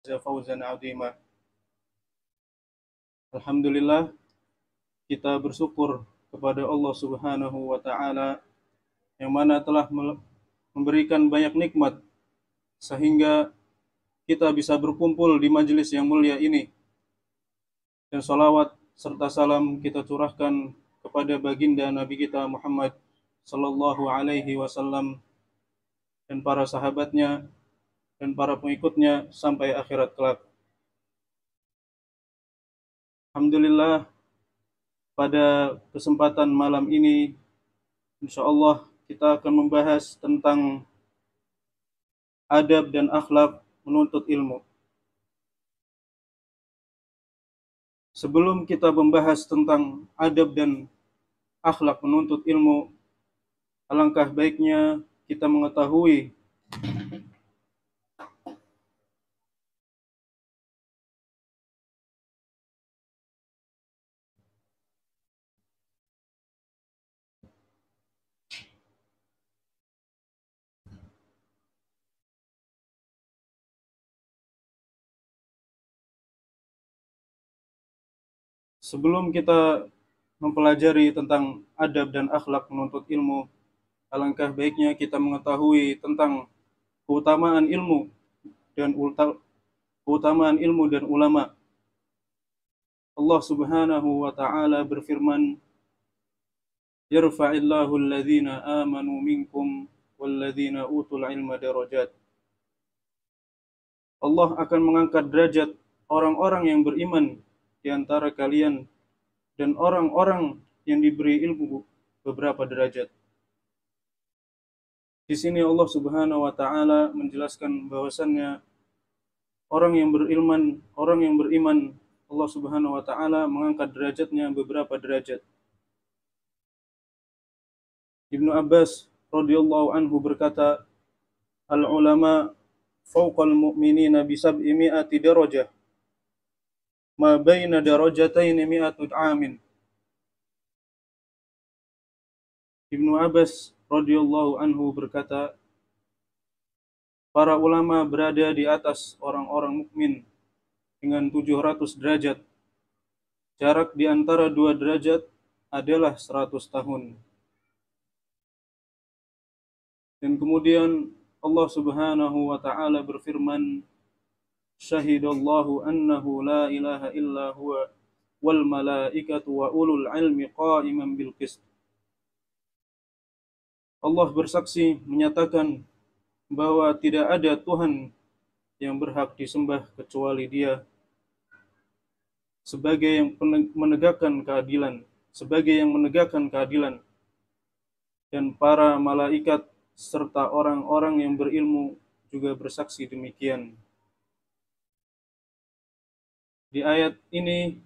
فوزا عظيما. Alhamdulillah, kita bersyukur kepada Allah Subhanahu wa taala yang mana telah memberikan banyak nikmat sehingga kita bisa berkumpul di majelis yang mulia ini. Dan salawat serta salam kita curahkan kepada baginda Nabi kita Muhammad sallallahu alaihi wasallam dan para sahabatnya dan para pengikutnya sampai akhirat kelak. Alhamdulillah, pada kesempatan malam ini insyaallah kita akan membahas tentang adab dan akhlak menuntut ilmu. Sebelum kita membahas tentang adab dan akhlak menuntut ilmu, alangkah baiknya kita mengetahui sebelum kita mempelajari tentang adab dan akhlak menuntut ilmu, alangkah baiknya kita mengetahui tentang keutamaan ilmu dan ulama. Allah Subhanahu wa taala berfirman, "Yarfa'illahu alladhina amanu minkum walladhina utul ilma darajat." Allah akan mengangkat derajat orang-orang yang beriman di antara kalian dan orang-orang yang diberi ilmu beberapa derajat. Di sini Allah Subhanahu wa taala menjelaskan bahwasannya orang yang beriman, Allah Subhanahu wa taala mengangkat derajatnya beberapa derajat. Ibnu Abbas radhiyallahu anhu berkata, "Al ulama fawqal mu'minina bi sab'i mi'ati darajah, ma baina darajataini mi'atu amin." Ibnu Abbas radhiyallahu anhu berkata, para ulama berada di atas orang-orang mukmin dengan 700 derajat. Jarak di antara dua derajat adalah 100 tahun. Dan kemudian Allah Subhanahu wa taala berfirman, "Syahidallahu annahu la ilaha illa huwa wal malaikatu wa ulul ilmi qa'iman bil qist." Allah bersaksi menyatakan bahwa tidak ada Tuhan yang berhak disembah kecuali Dia sebagai yang menegakkan keadilan, dan para malaikat serta orang-orang yang berilmu juga bersaksi demikian. Di ayat ini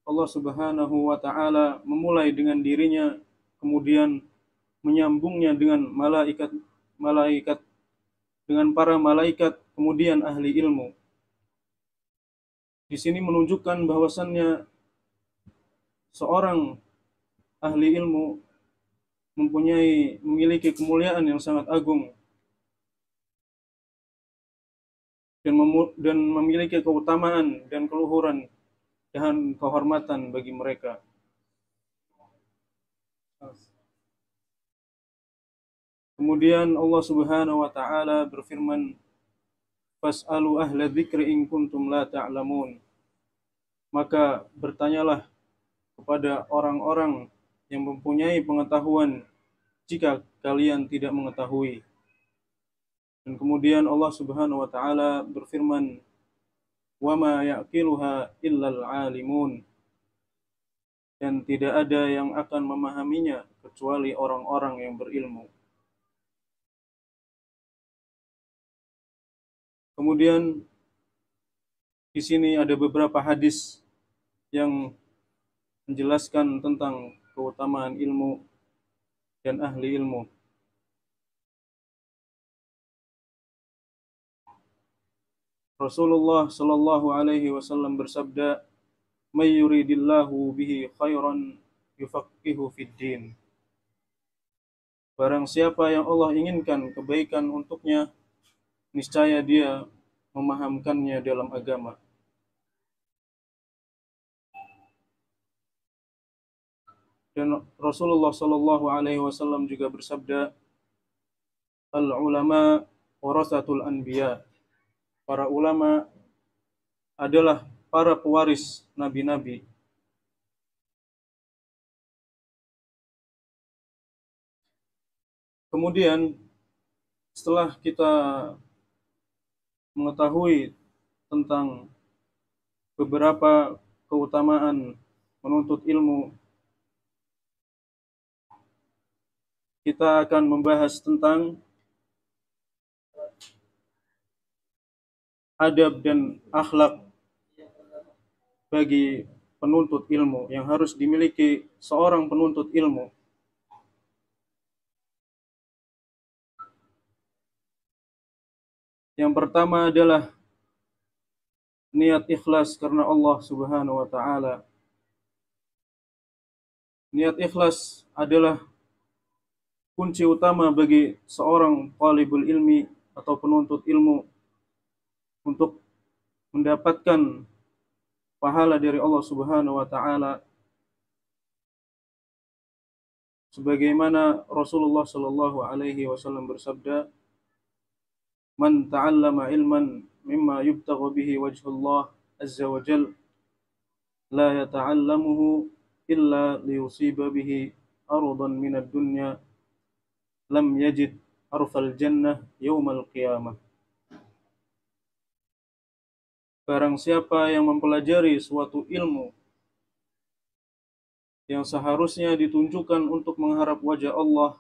Allah Subhanahu wa taala memulai dengan dirinya, kemudian menyambungnya dengan para malaikat, kemudian ahli ilmu. Di sini menunjukkan bahwasannya seorang ahli ilmu memiliki kemuliaan yang sangat agung dan memiliki keutamaan dan keluhuran dan kehormatan bagi mereka. Kemudian Allah Subhanahu wa taala berfirman, "Fas'alu ahla dzikri in kuntum la ta'lamun." Maka bertanyalah kepada orang-orang yang mempunyai pengetahuan jika kalian tidak mengetahui. Dan kemudian Allah Subhanahu wa taala berfirman, "Wa ma ya'qiluha illal 'alimun." Dan tidak ada yang akan memahaminya kecuali orang-orang yang berilmu. Kemudian di sini ada beberapa hadis yang menjelaskan tentang keutamaan ilmu dan ahli ilmu. Rasulullah sallallahu alaihi wasallam bersabda, "May yuridillahu bihi khairan yufaqihu fid din." Barang siapa yang Allah inginkan kebaikan untuknya, niscaya dia memahamkannya dalam agama. Dan Rasulullah Shallallahu Alaihi Wasallam juga bersabda, al-ulama warasatul anbiya. Para ulama adalah para pewaris nabi-nabi. Kemudian setelah kita mengetahui tentang beberapa keutamaan menuntut ilmu, kita akan membahas tentang adab dan akhlak bagi penuntut ilmu yang harus dimiliki seorang penuntut ilmu. Yang pertama adalah niat ikhlas karena Allah Subhanahu wa taala. Niat ikhlas adalah kunci utama bagi seorang talibul ilmi atau penuntut ilmu untuk mendapatkan pahala dari Allah Subhanahu wa taala, sebagaimana Rasulullah sallallahu alaihi wasallam bersabda, "Man ta'allama ilman mimma yubtagha bihi wajhullah azza wa jalla la yata'allamuhu illa liyusiba bihi ardan minad dunya lam yajid arfal jannah yaumal qiyamah." Barang siapa yang mempelajari suatu ilmu yang seharusnya ditunjukkan untuk mengharap wajah Allah,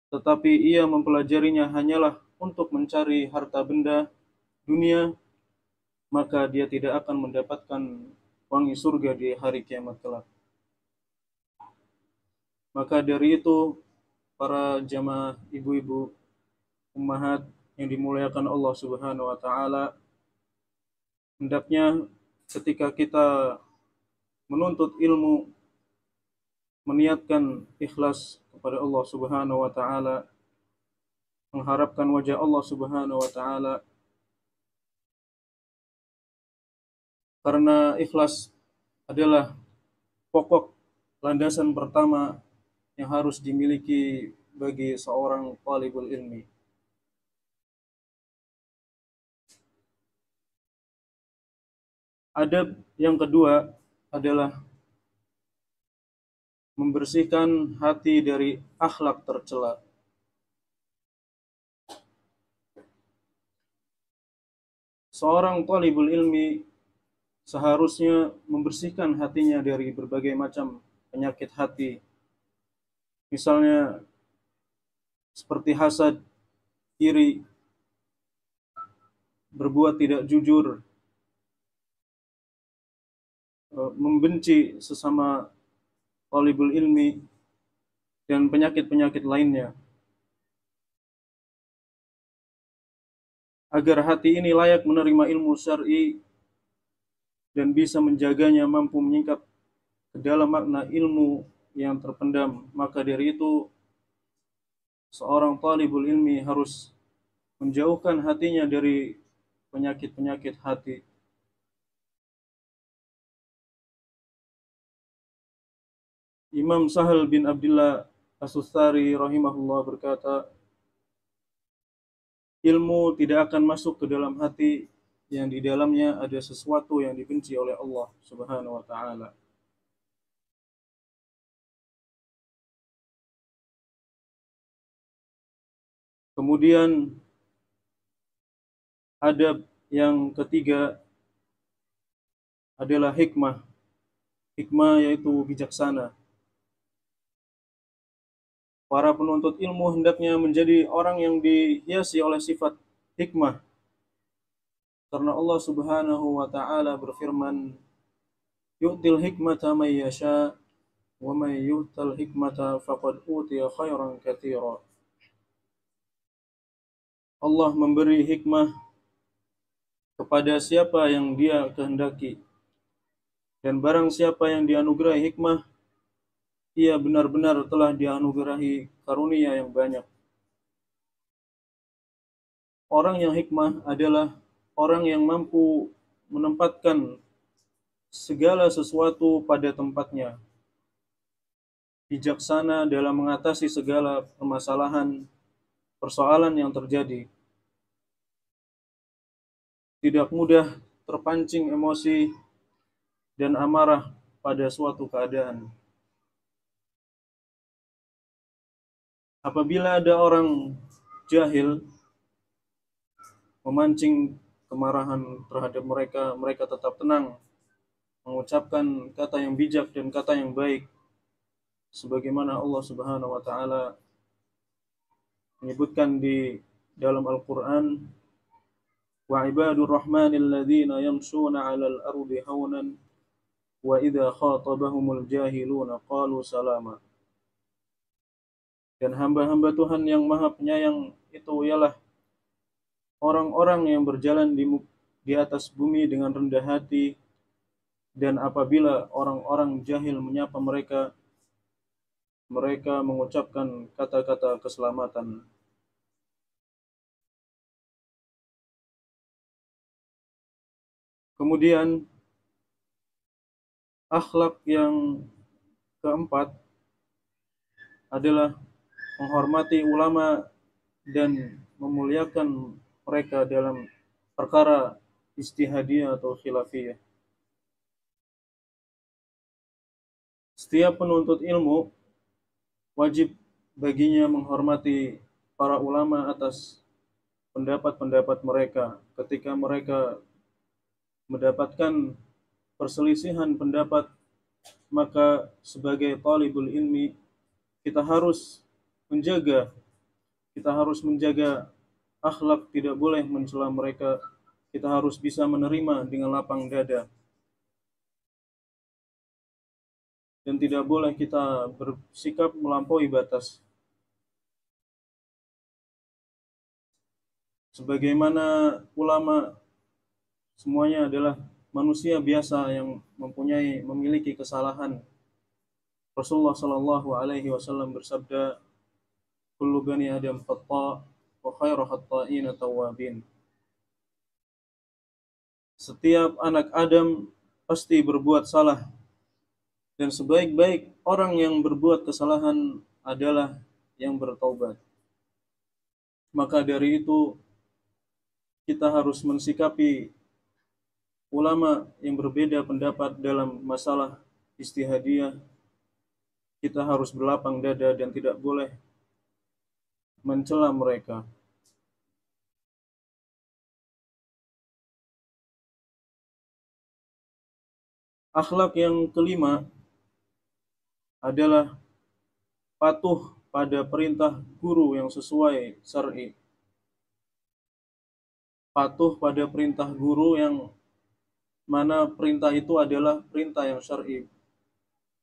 tetapi ia mempelajarinya hanyalah untuk mencari harta benda dunia, maka dia tidak akan mendapatkan wangi surga di hari kiamat kelak. Maka dari itu, para jamaah ibu-ibu ummahat yang dimuliakan Allah Subhanahu wa taala, hendaknya ketika kita menuntut ilmu, meniatkan ikhlas kepada Allah Subhanahu wa taala, mengharapkan wajah Allah Subhanahu wa taala, karena ikhlas adalah pokok landasan pertama yang harus dimiliki bagi seorang talibul ilmi. Adab yang kedua adalah membersihkan hati dari akhlak tercela. Seorang talibul ilmi seharusnya membersihkan hatinya dari berbagai macam penyakit hati. Misalnya seperti hasad, iri, berbuat tidak jujur, membenci sesama talibul ilmi, dan penyakit-penyakit lainnya. Agar hati ini layak menerima ilmu syar'i dan bisa menjaganya, mampu menyingkap ke dalam makna ilmu yang terpendam, maka dari itu seorang talibul ilmi harus menjauhkan hatinya dari penyakit-penyakit hati. Imam Sahal bin Abdullah As-Sustari rahimahullah berkata, ilmu tidak akan masuk ke dalam hati yang di dalamnya ada sesuatu yang dibenci oleh Allah Subhanahu wa taala. Kemudian adab yang ketiga adalah hikmah. Hikmah yaitu bijaksana. Para penuntut ilmu hendaknya menjadi orang yang dihiasi oleh sifat hikmah. Karena Allah Subhanahu wa taala berfirman, "Yu'til hikmata may yasha wa may yu'tal hikmata faqad utiya khairan katsira." Allah memberi hikmah kepada siapa yang Dia kehendaki. Dan barang siapa yang dianugerahi hikmah, ia benar-benar telah dianugerahi karunia yang banyak. Orang yang hikmah adalah orang yang mampu menempatkan segala sesuatu pada tempatnya, bijaksana dalam mengatasi segala permasalahan, persoalan yang terjadi, tidak mudah terpancing emosi dan amarah pada suatu keadaan. Apabila ada orang jahil memancing kemarahan terhadap mereka, mereka tetap tenang, mengucapkan kata yang bijak dan kata yang baik, sebagaimana Allah Subhanahu wa taala menyebutkan di dalam Al-Qur'an, wa ibadur rahmanil ladzina yamshuna 'alal ardi haunan wa idza khatabahumul jahiluna qalu salama. Dan hamba-hamba Tuhan yang Maha Penyayang itu ialah orang-orang yang berjalan di atas bumi dengan rendah hati, dan apabila orang-orang jahil menyapa mereka, mereka mengucapkan kata-kata keselamatan. Kemudian akhlak yang keempat adalah menghormati ulama dan memuliakan mereka dalam perkara ijtihadiyah atau khilafiyah. Setiap penuntut ilmu wajib baginya menghormati para ulama atas pendapat-pendapat mereka. Ketika mereka mendapatkan perselisihan pendapat, maka sebagai talibul ilmi kita harus menjaga kita harus menjaga akhlak, tidak boleh mencela mereka. Kita harus bisa menerima dengan lapang dada, dan tidak boleh kita bersikap melampaui batas. Sebagaimana ulama semuanya adalah manusia biasa yang memiliki kesalahan. Rasulullah Shallallahu Alaihi Wasallam bersabda, "Kullu bani Adam khata, wa khairu khata'in tawwabin." Setiap anak Adam pasti berbuat salah, dan sebaik-baik orang yang berbuat kesalahan adalah yang bertaubat. Maka dari itu kita harus mensikapi ulama yang berbeda pendapat dalam masalah ijtihadiyah. Kita harus berlapang dada dan tidak boleh mencela mereka. Akhlak yang kelima adalah patuh pada perintah guru yang sesuai syar'i. Patuh pada perintah guru yang mana perintah itu adalah perintah yang syar'i,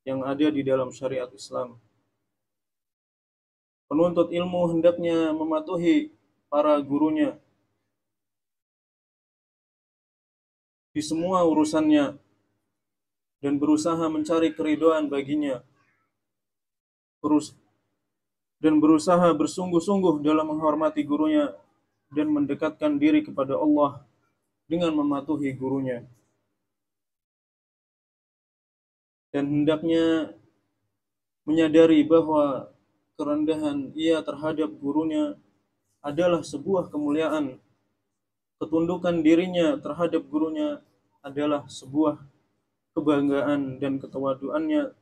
yang ada di dalam syariat Islam. Penuntut ilmu hendaknya mematuhi para gurunya di semua urusannya dan berusaha mencari keridhaan baginya, dan berusaha bersungguh-sungguh dalam menghormati gurunya dan mendekatkan diri kepada Allah dengan mematuhi gurunya. Dan hendaknya menyadari bahwa kerendahan ia terhadap gurunya adalah sebuah kemuliaan. Ketundukan dirinya terhadap gurunya adalah sebuah kebanggaan, dan ketawaduannya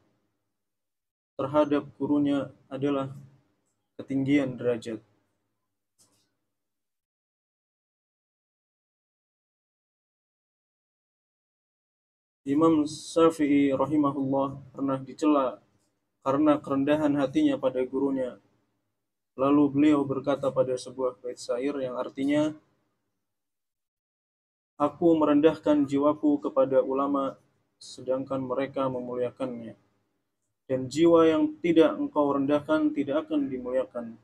terhadap gurunya adalah ketinggian derajat. Imam Syafi'i rahimahullah pernah dicela karena kerendahan hatinya pada gurunya. Lalu beliau berkata pada sebuah bait syair yang artinya, "Aku merendahkan jiwaku kepada ulama, sedangkan mereka memuliakannya. Dan jiwa yang tidak engkau rendahkan tidak akan dimuliakan."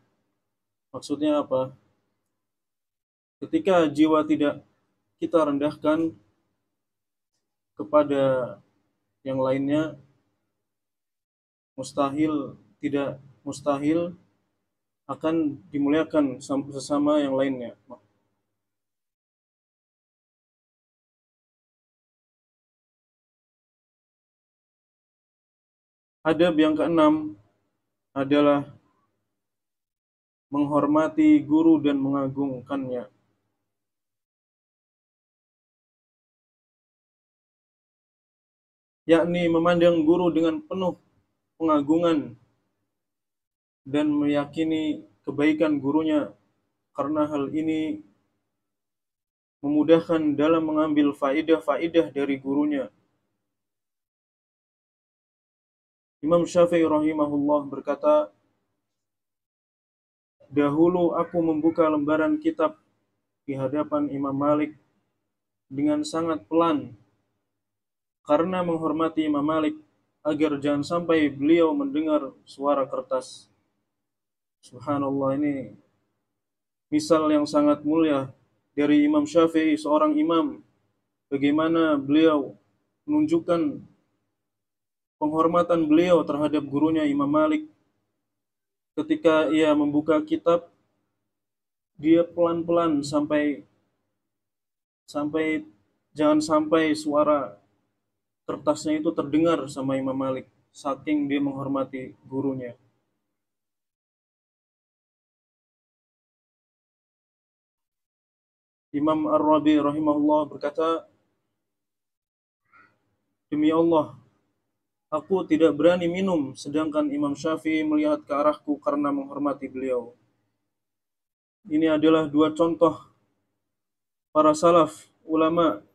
Maksudnya apa? Ketika jiwa tidak kita rendahkan kepada yang lainnya, tidak mustahil akan dimuliakan sesama yang lainnya. Adab yang keenam adalah menghormati guru dan mengagungkannya. Yakni memandang guru dengan penuh pengagungan dan meyakini kebaikan gurunya, karena hal ini memudahkan dalam mengambil faidah-faidah dari gurunya. Imam Syafi'i rahimahullah berkata, dahulu aku membuka lembaran kitab di hadapan Imam Malik dengan sangat pelan karena menghormati Imam Malik agar jangan sampai beliau mendengar suara kertas. Subhanallah, ini misal yang sangat mulia dari Imam Syafi'i, seorang imam, bagaimana beliau menunjukkan penghormatan beliau terhadap gurunya Imam Malik. Ketika ia membuka kitab, dia pelan-pelan sampai sampai jangan sampai suara kertasnya itu terdengar sama Imam Malik, saking dia menghormati gurunya. Imam Ar-Rabi rahimahullah berkata, demi Allah, aku tidak berani minum sedangkan Imam Syafi'i melihat ke arahku karena menghormati beliau. Ini adalah dua contoh para salaf ulama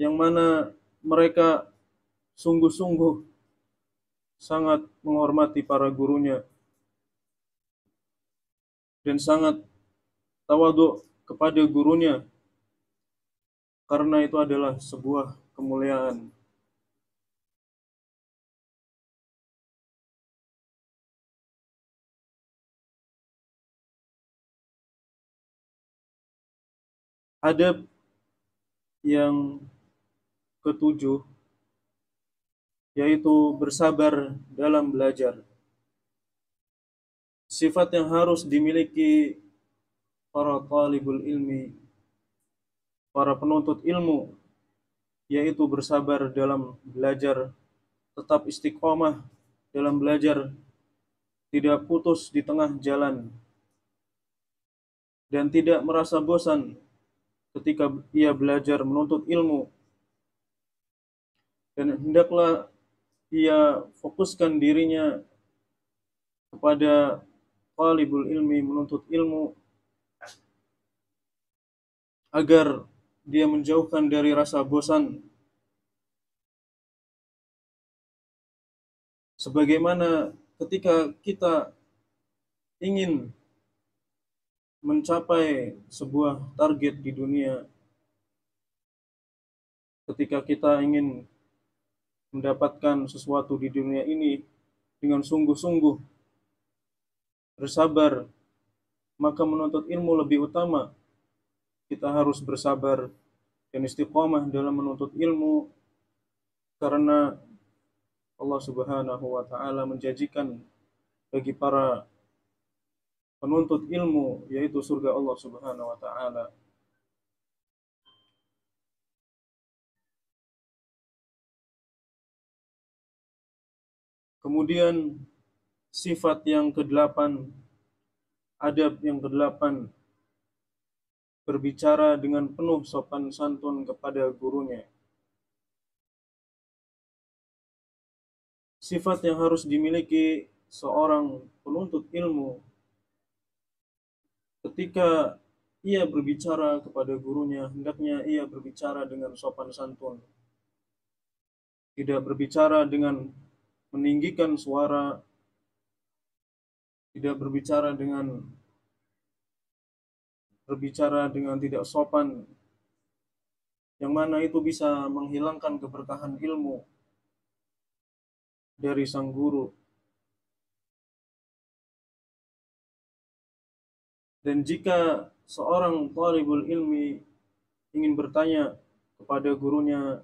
yang mana mereka sungguh-sungguh sangat menghormati para gurunya dan sangat tawadhu kepada gurunya, karena itu adalah sebuah kemuliaan. Adab yang ketujuh yaitu bersabar dalam belajar. Sifat yang harus dimiliki para talibul ilmi, para penuntut ilmu, yaitu bersabar dalam belajar, tetap istiqomah dalam belajar, tidak putus di tengah jalan, dan tidak merasa bosan ketika ia belajar menuntut ilmu, dan hendaklah ia fokuskan dirinya kepada talibul ilmi, menuntut ilmu, agar dia menjauhkan dari rasa bosan. Sebagaimana ketika kita ingin mencapai sebuah target di dunia, ketika kita ingin mendapatkan sesuatu di dunia ini dengan sungguh-sungguh bersabar, maka menuntut ilmu lebih utama. Kita harus bersabar dan istiqomah dalam menuntut ilmu, karena Allah Subhanahu wa taala menjanjikan bagi para penuntut ilmu yaitu surga Allah Subhanahu wa taala. Kemudian sifat yang kedelapan, adab yang kedelapan, berbicara dengan penuh sopan santun kepada gurunya. Sifat yang harus dimiliki seorang penuntut ilmu ketika ia berbicara kepada gurunya, hendaknya ia berbicara dengan sopan santun. Tidak berbicara dengan meninggikan suara, tidak berbicara dengan tidak sopan, yang mana itu bisa menghilangkan keberkahan ilmu dari sang guru. Dan jika seorang talibul ilmi ingin bertanya kepada gurunya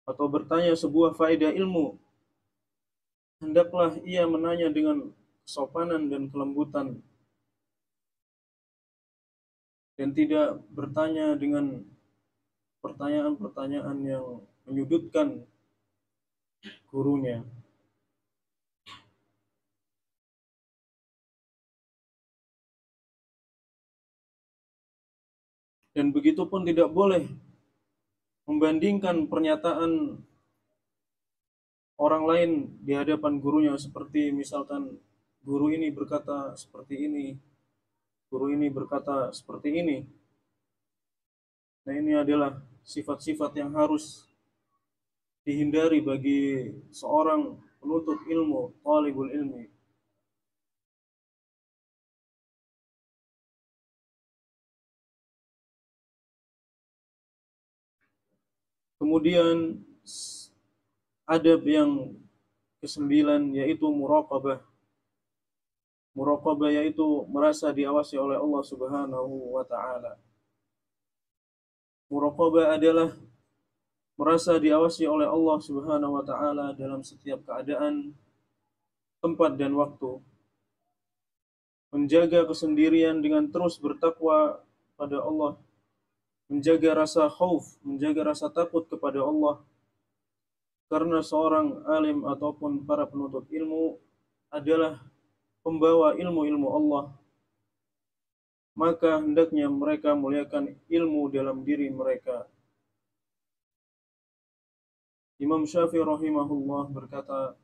atau bertanya sebuah faedah ilmu, hendaklah ia menanya dengan kesopanan dan kelembutan, dan tidak bertanya dengan pertanyaan-pertanyaan yang menyudutkan gurunya. Dan begitu pun tidak boleh membandingkan pernyataan orang lain di hadapan gurunya, seperti misalkan guru ini berkata seperti ini, guru ini berkata seperti ini. Nah, ini adalah sifat-sifat yang harus dihindari bagi seorang penuntut ilmu, talibul ilmi. Kemudian adab yang kesembilan yaitu muraqabah. Muraqabah yaitu merasa diawasi oleh Allah Subhanahu wa taala. Muraqabah adalah merasa diawasi oleh Allah Subhanahu wa taala dalam setiap keadaan, tempat dan waktu. Menjaga kesendirian dengan terus bertakwa pada Allah, menjaga rasa khauf, menjaga rasa takut kepada Allah. Karena seorang alim ataupun para penuntut ilmu adalah pembawa ilmu-ilmu Allah, maka hendaknya mereka muliakan ilmu dalam diri mereka. Imam Syafi'i rahimahullah berkata,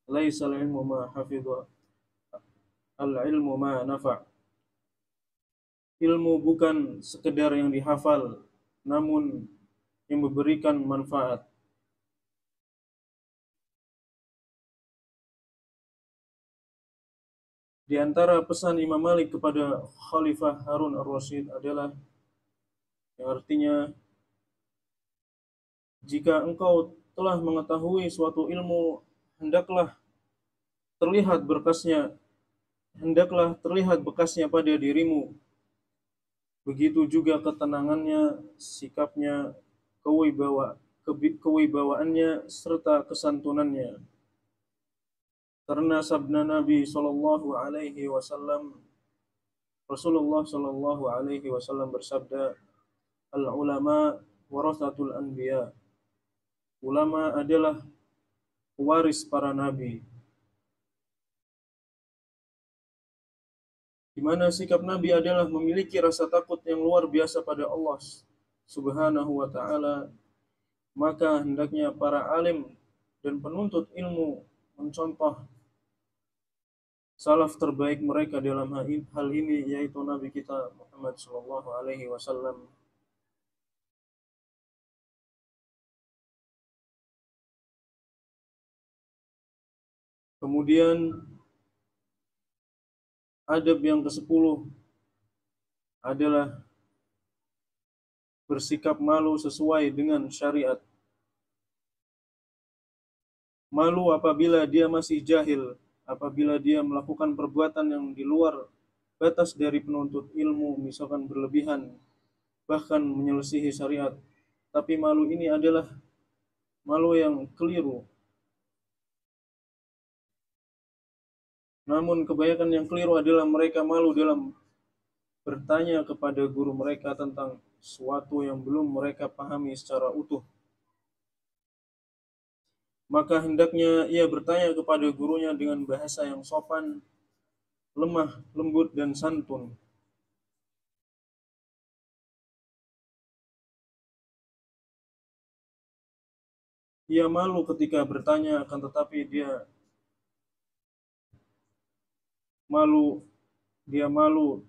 "Laisal ilmu ma hafidha, al-ilmu ma nafa'." Ilmu bukan sekedar yang dihafal, namun yang memberikan manfaat. Di antara pesan Imam Malik kepada Khalifah Harun ar-Rasyid adalah yang artinya, jika engkau telah mengetahui suatu ilmu, hendaklah terlihat berkasnya, hendaklah terlihat bekasnya pada dirimu. Begitu juga ketenangannya, sikapnya, kewibawaannya serta kesantunannya. Karena sabda Nabi sallallahu alaihi wasallam, Rasulullah sallallahu alaihi wasallam bersabda, "Al-ulama warasatul anbiya." Ulama adalah pewaris para nabi. Di mana sikap Nabi adalah memiliki rasa takut yang luar biasa pada Allah Subhanahu wa taala, maka hendaknya para alim dan penuntut ilmu mencontoh salaf terbaik mereka dalam hal ini, yaitu Nabi kita Muhammad sallallahu alaihi wasallam. Kemudian adab yang ke-10 adalah bersikap malu sesuai dengan syariat. Malu apabila dia masih jahil, apabila dia melakukan perbuatan yang di luar batas dari penuntut ilmu, misalkan berlebihan, bahkan menyelisihi syariat. Tapi malu ini adalah malu yang keliru. Namun kebanyakan yang keliru adalah mereka malu dalam bertanya kepada guru mereka tentang sesuatu yang belum mereka pahami secara utuh. Maka hendaknya ia bertanya kepada gurunya dengan bahasa yang sopan, lemah, lembut, dan santun. Ia malu ketika bertanya, akan tetapi malu dia malu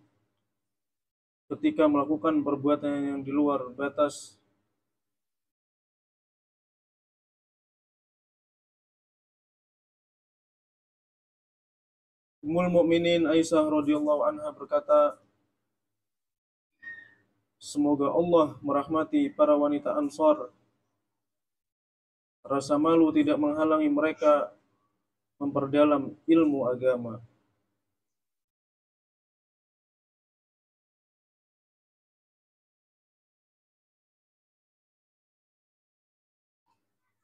ketika melakukan perbuatan yang di luar batas. Ummul Mukminin Aisyah radhiyallahu anha berkata, semoga Allah merahmati para wanita Ansar. Rasa malu tidak menghalangi mereka memperdalam ilmu agama.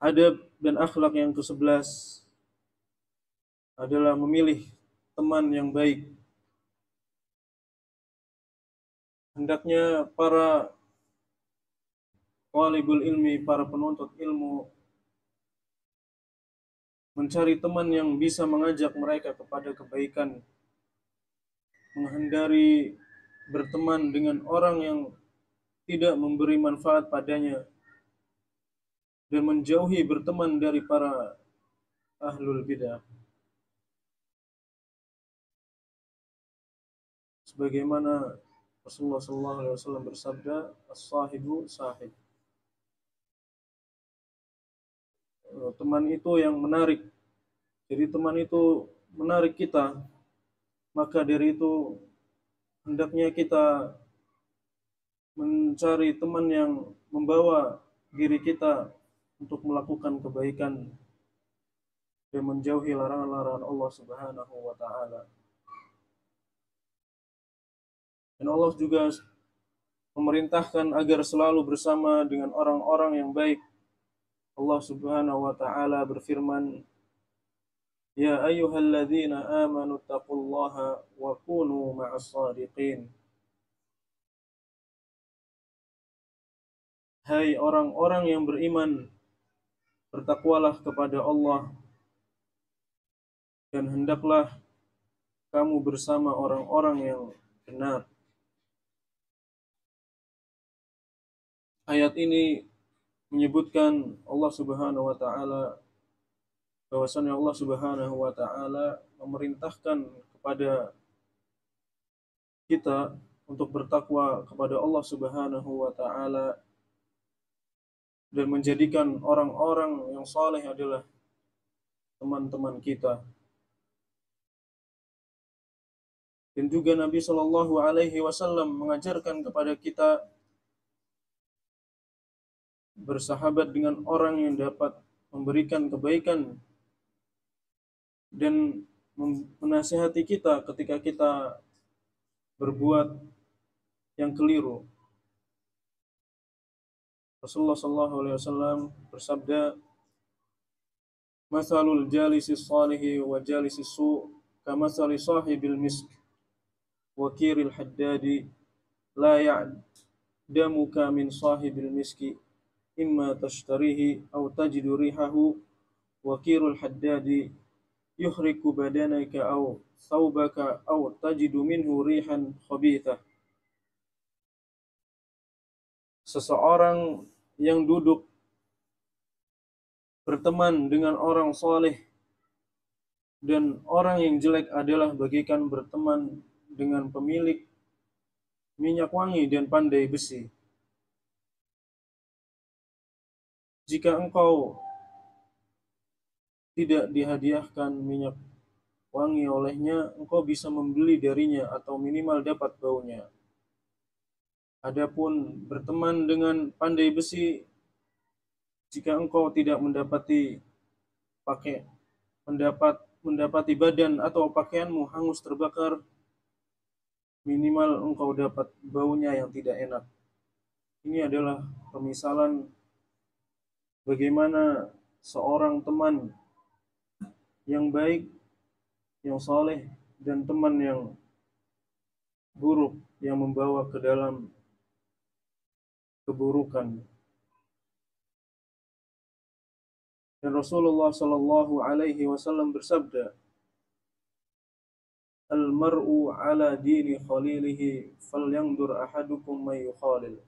Adab dan akhlak yang ke-11 adalah memilih teman yang baik. Hendaknya para talibul ilmi, para penuntut ilmu mencari teman yang bisa mengajak mereka kepada kebaikan, menghindari berteman dengan orang yang tidak memberi manfaat padanya, dan menjauhi berteman dari para ahlul bidah. Sebagaimana Rasulullah SAW bersabda, as-sahibu sahib. Teman itu yang menarik. Jadi teman itu menarik kita, maka dari itu hendaknya kita mencari teman yang membawa diri kita untuk melakukan kebaikan dan menjauhi larangan-larangan Allah Subhanahu wa taala. Dan Allah juga memerintahkan agar selalu bersama dengan orang-orang yang baik. Allah Subhanahu wa taala berfirman, "Ya ayyuhalladzina amanu taqullaha wa kunu ma'as shadiqin." Hai orang-orang yang beriman, bertakwalah kepada Allah dan hendaklah kamu bersama orang-orang yang benar. Ayat ini menyebutkan Allah Subhanahu wa taala, bahwasanya Allah Subhanahu wa taala memerintahkan kepada kita untuk bertakwa kepada Allah Subhanahu wa taala dan menjadikan orang-orang yang saleh adalah teman-teman kita. Dan juga Nabi Shallallahu alaihi wasallam mengajarkan kepada kita bersahabat dengan orang yang dapat memberikan kebaikan dan menasihati kita ketika kita berbuat yang keliru. Rasulullah sallallahu alaihi wasallam bersabda, "Matsalul jalisi shalihi wa jalisi su' kamatsali sahibil misk wa kiril haddadi la ya'damuka min sahibil miski imma tashtarihi aw tajidu rihahu wa kirul haddadi yuhriku badanaka aw thawbaka aw tajidu minhu rihan khabithah." Seseorang yang duduk berteman dengan orang saleh dan orang yang jelek adalah bagaikan berteman dengan pemilik minyak wangi dan pandai besi. Jika engkau tidak dihadiahkan minyak wangi olehnya, engkau bisa membeli darinya atau minimal dapat baunya. Adapun berteman dengan pandai besi, jika engkau tidak mendapati badan atau pakaianmu hangus terbakar, minimal engkau dapat baunya yang tidak enak. Ini adalah pemisalan bagaimana seorang teman yang baik, yang saleh, dan teman yang buruk yang membawa ke dalam keburukan. Dan Rasulullah sallallahu alaihi wasallam bersabda, "Al-mar'u ala dini khalilihi falyanzur ahadukum may yukhalil."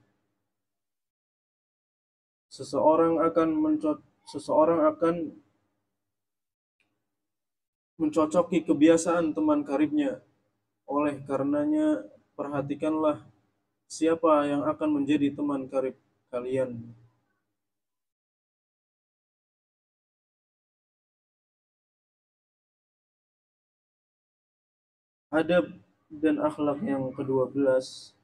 Seseorang akan mencocoki kebiasaan teman karibnya. Oleh karenanya, perhatikanlah siapa yang akan menjadi teman karib kalian. Adab dan akhlak yang ke-12,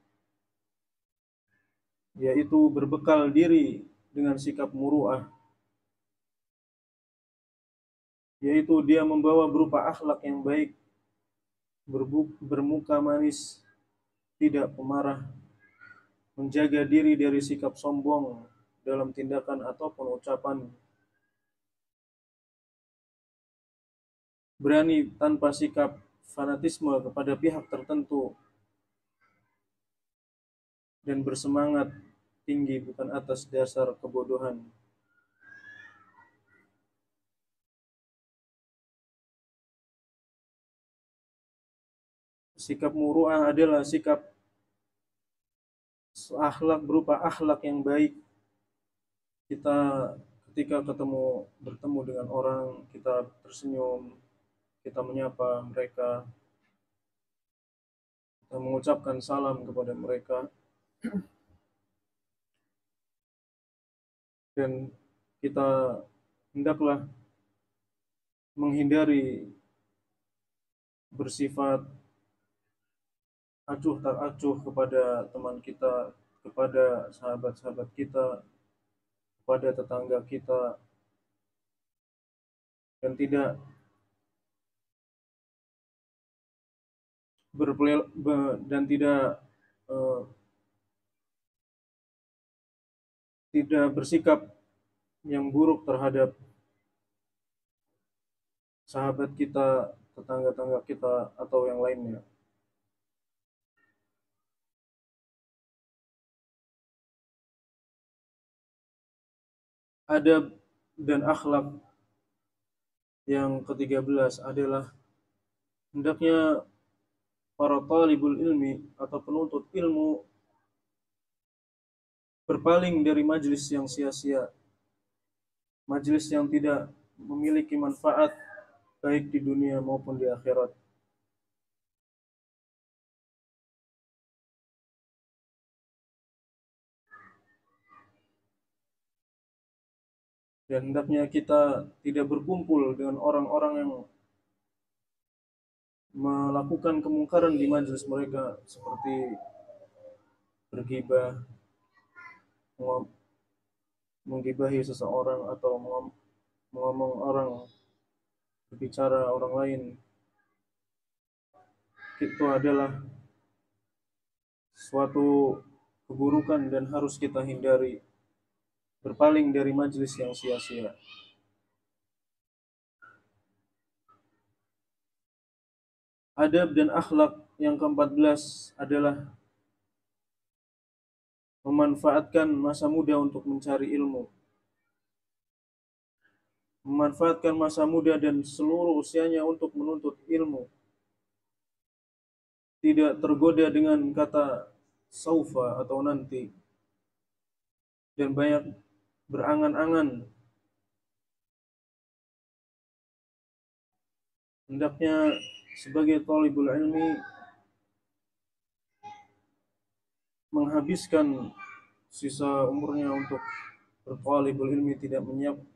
yaitu berbekal diri dengan sikap muru'ah, yaitu dia membawa berupa akhlak yang baik, bermuka manis, tidak pemarah, menjaga diri dari sikap sombong dalam tindakan ataupun ucapan, berani tanpa sikap fanatisme kepada pihak tertentu, dan bersemangat tinggi bukan atas dasar kebodohan. Sikap muru'ah adalah sikap akhlak, berupa akhlak yang baik. Kita ketika bertemu dengan orang, kita tersenyum, kita menyapa mereka, kita mengucapkan salam kepada mereka, dan kita hendaklah menghindari bersifat acuh tak acuh kepada teman kita, kepada sahabat-sahabat kita, kepada tetangga kita, dan tidak dan eh, tidak bersikap yang buruk terhadap sahabat kita, tetangga-tetangga kita, atau yang lainnya. Adab dan akhlak yang ke-13 adalah hendaknya para talibul ilmi atau penuntut ilmu berpaling dari majelis yang sia-sia, majelis yang tidak memiliki manfaat baik di dunia maupun di akhirat. Dan hendaknya kita tidak berkumpul dengan orang-orang yang melakukan kemungkaran di majelis mereka, seperti bergibah, menggibahi seseorang, atau mengomong orang, berbicara orang lain. Itu adalah suatu keburukan dan harus kita hindari. Berpaling dari majelis yang sia-sia. Adab dan akhlak yang ke-14 adalah memanfaatkan masa muda untuk mencari ilmu. Memanfaatkan masa muda dan seluruh usianya untuk menuntut ilmu. Tidak tergoda dengan kata saufa atau nanti, dan banyak berangan-angan. Hendaknya sebagai thalibul ilmi menghabiskan sisa umurnya untuk berthalibul ilmi, tidak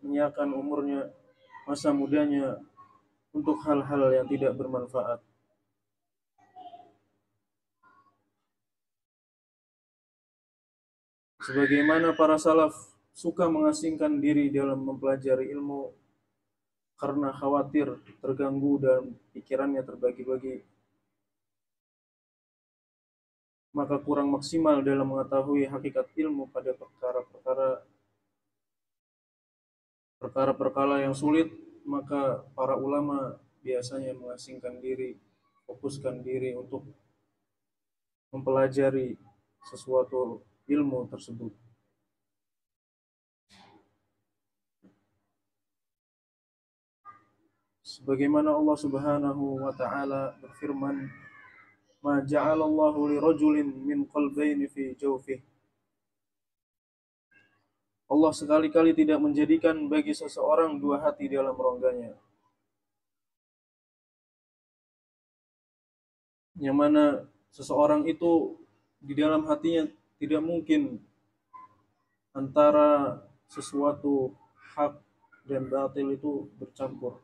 menyiapkan umurnya, masa mudanya untuk hal-hal yang tidak bermanfaat. Sebagaimana para salaf suka mengasingkan diri dalam mempelajari ilmu karena khawatir terganggu dan pikirannya terbagi-bagi, maka kurang maksimal dalam mengetahui hakikat ilmu pada perkara-perkara yang sulit, maka para ulama biasanya mengasingkan diri, fokuskan diri untuk mempelajari sesuatu ilmu tersebut. Sebagaimana Allah Subhanahu wa taala berfirman, "Ma ja'alallahu lirajulin min qalbayni fi jawfihi." Allah sekali-kali tidak menjadikan bagi seseorang dua hati dalam rongganya. Yang mana seseorang itu di dalam hatinya tidak mungkin antara sesuatu hak dan batil itu bercampur.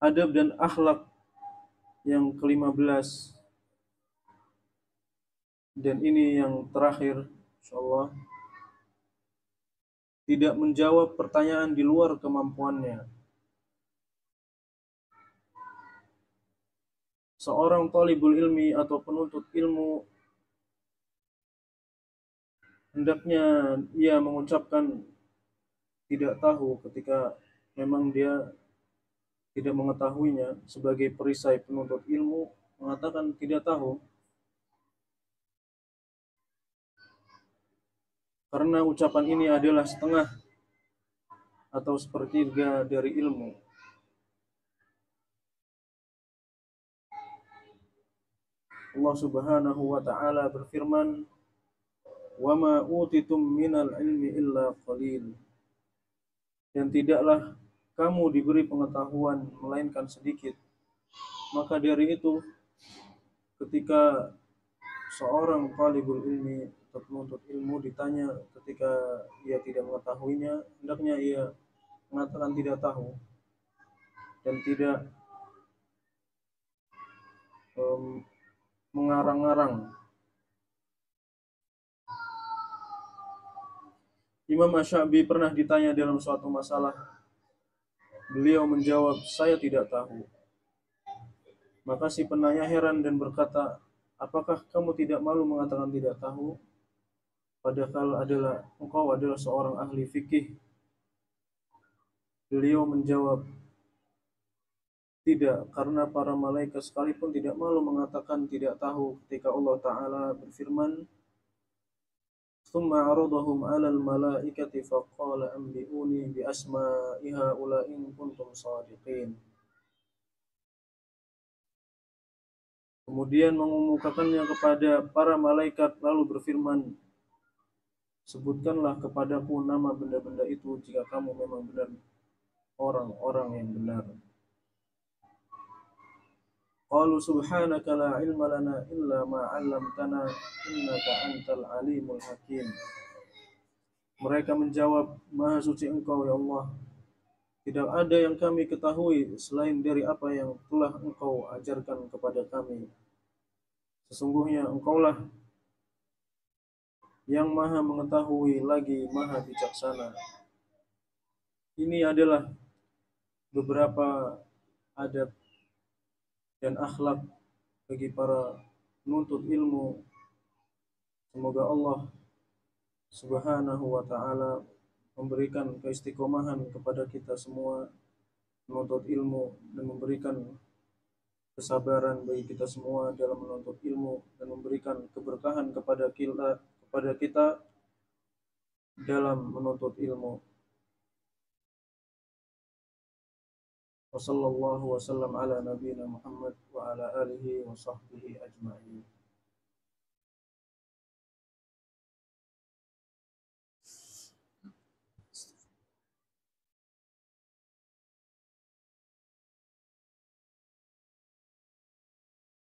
Adab dan akhlak yang ke-15, dan ini yang terakhir insyaallah, tidak menjawab pertanyaan di luar kemampuannya. Seorang talibul ilmi atau penuntut ilmu hendaknya ia mengucapkan tidak tahu ketika memang dia tidak mengetahuinya. Sebagai perisai penuntut ilmu, mengatakan tidak tahu, karena ucapan ini adalah setengah atau sepertiga dari ilmu. Allah Subhanahu wa taala berfirman, "Wa ma utitum minal ilmi illa qalil." Dan tidaklah kamu diberi pengetahuan melainkan sedikit. Maka dari itu, ketika seorang talibul ilmi atau penuntut ilmu ditanya ketika ia tidak mengetahuinya, hendaknya ia mengatakan tidak tahu dan tidak mengarang-arang. Imam Asy-Sya'bi pernah ditanya dalam suatu masalah. Beliau menjawab, "Saya tidak tahu." Maka si penanya heran dan berkata, "Apakah kamu tidak malu mengatakan tidak tahu? Padahal engkau adalah seorang ahli fikih." Beliau menjawab, "Tidak, karena para malaikat sekalipun tidak malu mengatakan tidak tahu ketika Allah Ta'ala berfirman, "Tsumma 'aradahum 'alal malaikati faqala anbi'uni bi asma'i haula'i in kuntum shadiqin." Kemudian mengumumkannya kepada para malaikat lalu berfirman, "Sebutkanlah kepadaku nama benda-benda itu jika kamu memang benar orang-orang yang benar." Qalu subhanaka la ilma lana illa ma 'allamtana innaka antal alimul hakim. Mereka menjawab, "Maha suci Engkau ya Allah. Tidak ada yang kami ketahui selain dari apa yang telah Engkau ajarkan kepada kami. Sesungguhnya Engkaulah yang Maha mengetahui lagi Maha bijaksana." Ini adalah beberapa adab dan akhlak bagi para penuntut ilmu. Semoga Allah Subhanahu wa taala memberikan keistiqomahan kepada kita semua menuntut ilmu dan memberikan kesabaran bagi kita semua dalam menuntut ilmu dan memberikan keberkahan kepada kita dalam menuntut ilmu. Wassallallahu wasallam ala nabiyina Muhammad wa ala alihi wa sahbihi ajma'in.